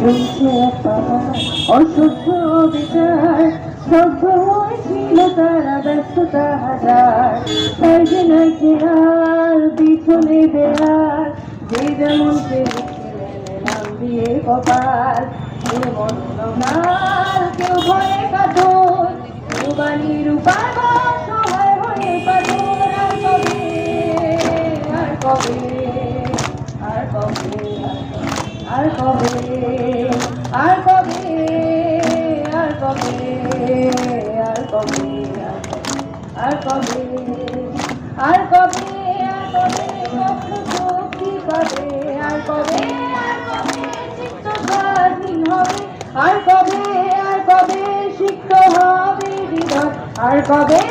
চলছে এক পাড়া অসহ্য বিচার, স্তব্ধ হয়েছিল তারা ব্যস্ততা হাজার। তাই যে নাই আর পিছনে দেয়ার, যে যেমন নাম দিয়ে কপাল, কেউ মন্নকাল কেউ ভয়ে কাতর, কেউ বাণীর উপায় সহায় হয়ে পাথর। আর কবে আর কবে আর কবে আর কবে আর কবে আর কবে আর কবে আর কবে আর কবে শক্তি কবে আর কবে চিত্ত স্বাধীন হবে আর কবে সিক্ত হবে হৃদয় আর কবে